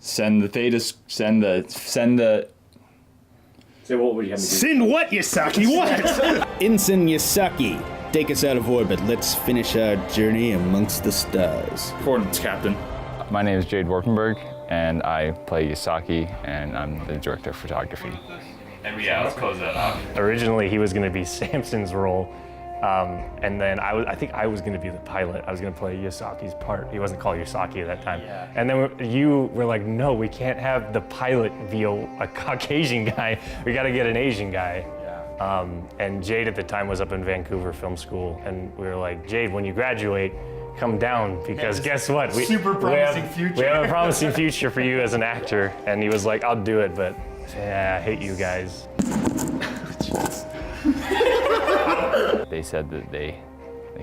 Send the theta. Send the. So what would you have me do? Send what, Yasaki? What? Ensign Yasaki, take us out of orbit. Let's finish our journey amongst the stars. Coordinates, Captain. My name is Jade Warpenburg, and I play Yasaki, and I'm the director of photography. And yeah, let's close that off. Originally, he was going to be Samson's role, and then I think I was going to be the pilot. I was going to play Yasaki's part. He wasn't called Yasaki at that time. Yeah. And then you were like, no, we can't have the pilot be a Caucasian guy. We got to get an Asian guy. Yeah. And Jade at the time was up in Vancouver Film School, and we were like, Jade, when you graduate, come down, because guess what? We have a promising future for you as an actor. And he was like, I'll do it, but yeah, I hate you guys. They said that they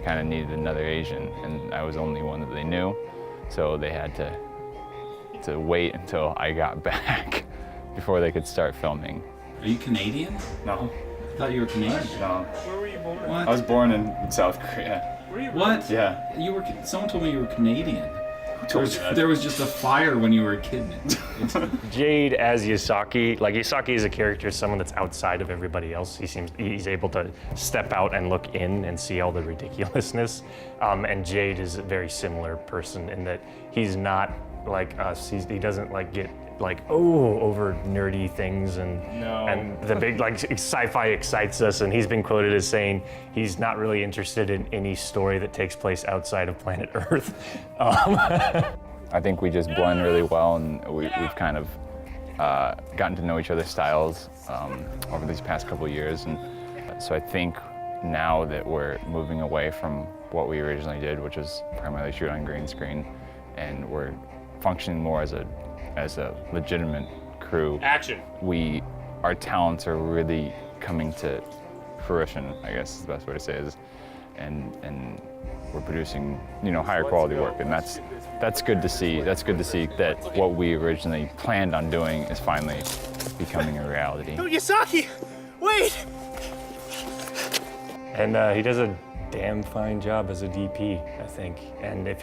kind of needed another Asian, and I was the only one that they knew, so they had to wait until I got back before they could start filming. Are you Canadian? No. I thought you were Canadian. No. Where were you born? What? I was born in South Korea. Were you What? Yeah. You were. Someone told me you were Canadian. told you that? There was just a fire when you were a kid. Jade as Yasaki, like Yasaki is a character, someone that's outside of everybody else. He's able to step out and look in and see all the ridiculousness. And Jade is a very similar person in that he's not like us. He doesn't like get like over nerdy things and the big like sci-fi excites us, and he's been quoted as saying he's not really interested in any story that takes place outside of planet Earth. I think we just blend really well, and we've kind of gotten to know each other's styles over these past couple of years, and so I think now that we're moving away from what we originally did, which was primarily shoot on green screen, and we're functioning more as a legitimate crew. Action. Our talents are really coming to fruition, I guess is the best way to say it, and we're producing, higher quality work, and that's good to see. That's good to see that what we originally planned on doing is finally becoming a reality. No, Yasaki, wait! And he does a damn fine job as a DP, I think. And if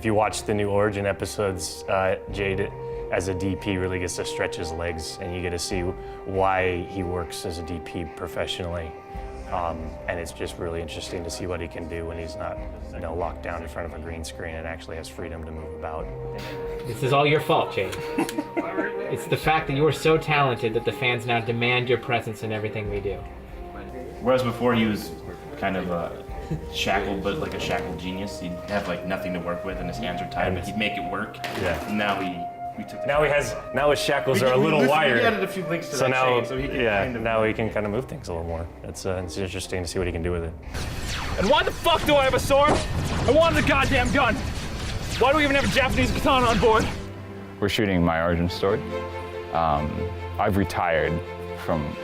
you watch the new Origin episodes, Jade as a DP really gets to stretch his legs, and you get to see why he works as a DP professionally. And it's just really interesting to see what he can do when he's not, locked down in front of a green screen and actually has freedom to move about. This is all your fault, Jade. It's the fact that you are so talented that the fans now demand your presence in everything we do. Whereas before he was kind of shackled, but like a shackled genius. He'd have like nothing to work with, and his hands are tied, but he'd make it work. Yeah. And now we took. Now his shackles are a little wider. We added a few links to So that now, chain, so he can now he can kind of move things a little more. It's interesting to see what he can do with it. And why the fuck do I have a sword? I wanted a goddamn gun. Why do we even have a Japanese katana on board? We're shooting my origin story. I've retired from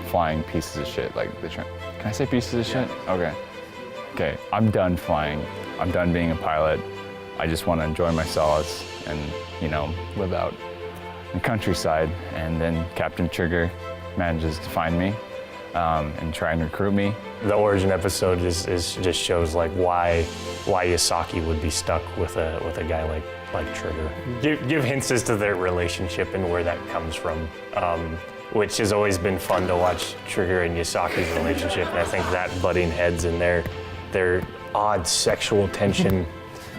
flying pieces of shit like the Can I say pieces of shit? Okay, I'm done flying. I'm done being a pilot. I just want to enjoy my solace and, live out in the countryside. And then Captain Trigger manages to find me and try and recruit me. The Origin episode just shows like why Yasaki would be stuck with a guy like Trigger. Give hints as to their relationship and where that comes from. Which has always been fun to watch Trigger and Yasaki's relationship, and I think that butting heads and their odd sexual tension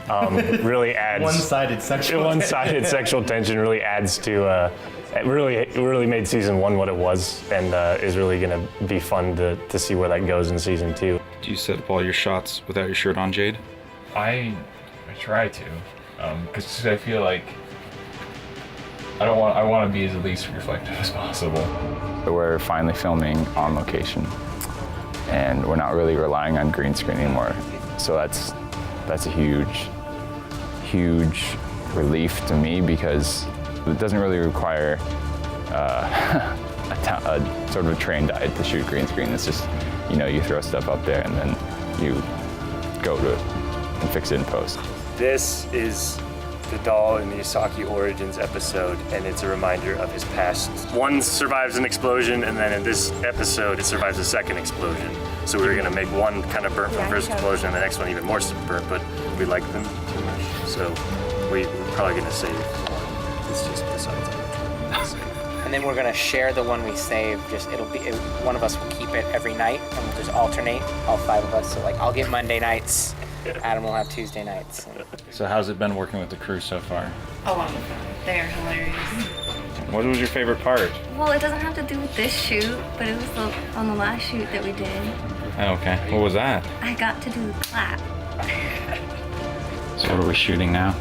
really adds. One-sided sexual tension really adds to. It really made season 1 what it was, and is really going to be fun to see where that goes in season 2. Do you set up all your shots without your shirt on, Jade? I try to, because I feel like I want to be as least reflective as possible. We're finally filming on location, and we're not really relying on green screen anymore. So that's a huge relief to me, because it doesn't really require a sort of a trained eye to shoot green screen. It's just, you throw stuff up there and then you go to it and fix it in post. This is the doll in the Yasaki Origins episode, and it's a reminder of his past. One survives an explosion, and then in this episode, it survives a second explosion. So we were gonna make one kind of burnt from the first explosion, and the next one even more burnt, but we liked them too much. So we probably gonna save one. It's just besides it. And then we're gonna share the one we saved. One of us will keep it every night, and we'll just alternate, all 5 of us. So like, I'll get Monday nights, Adam will have Tuesday nights. So how's it been working with the crew so far? A lot of fun. They are hilarious. What was your favorite part? Well, it doesn't have to do with this shoot, but it was on the last shoot that we did. Oh, okay. What was that? I got to do the clap. So what are we shooting now?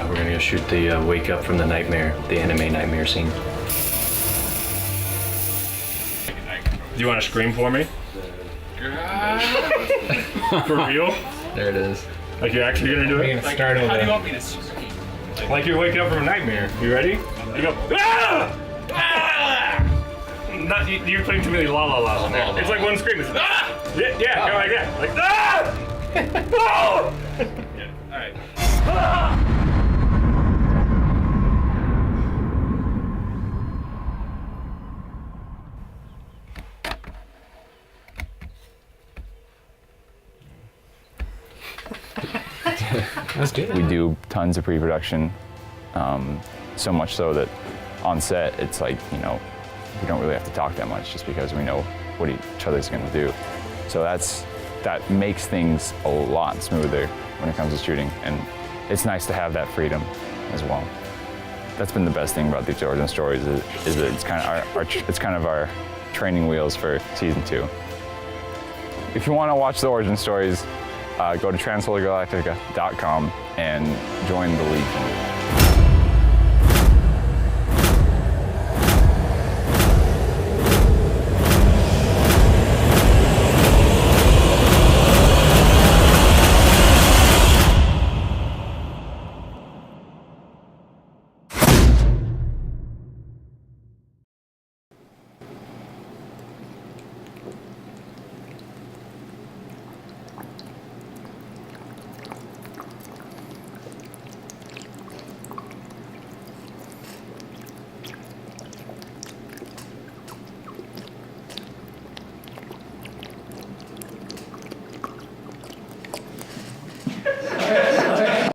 We're gonna go shoot the wake up from the nightmare, the anime nightmare scene. Do you want to scream for me? For real? There it is. Like you're actually gonna do it? We're gonna start over. How do you want me to scream? Like you're waking up from a nightmare. You ready? You go, ah! Ah! Not, you're putting too many la la la's in there. It's like one scream. It's, ah! Yeah, go like that. Like, ah! Oh! Yeah, all right. Ah! Let's do that. We do tons of pre-production, so much so that on set, it's like, you know, we don't really have to talk that much just because we know what each other's gonna do. So that makes things a lot smoother when it comes to shooting, and it's nice to have that freedom as well. That's been the best thing about these origin stories is that it's kind of our training wheels for season 2. If you want to watch the origin stories, go to transolargalactica.com and join the Legion.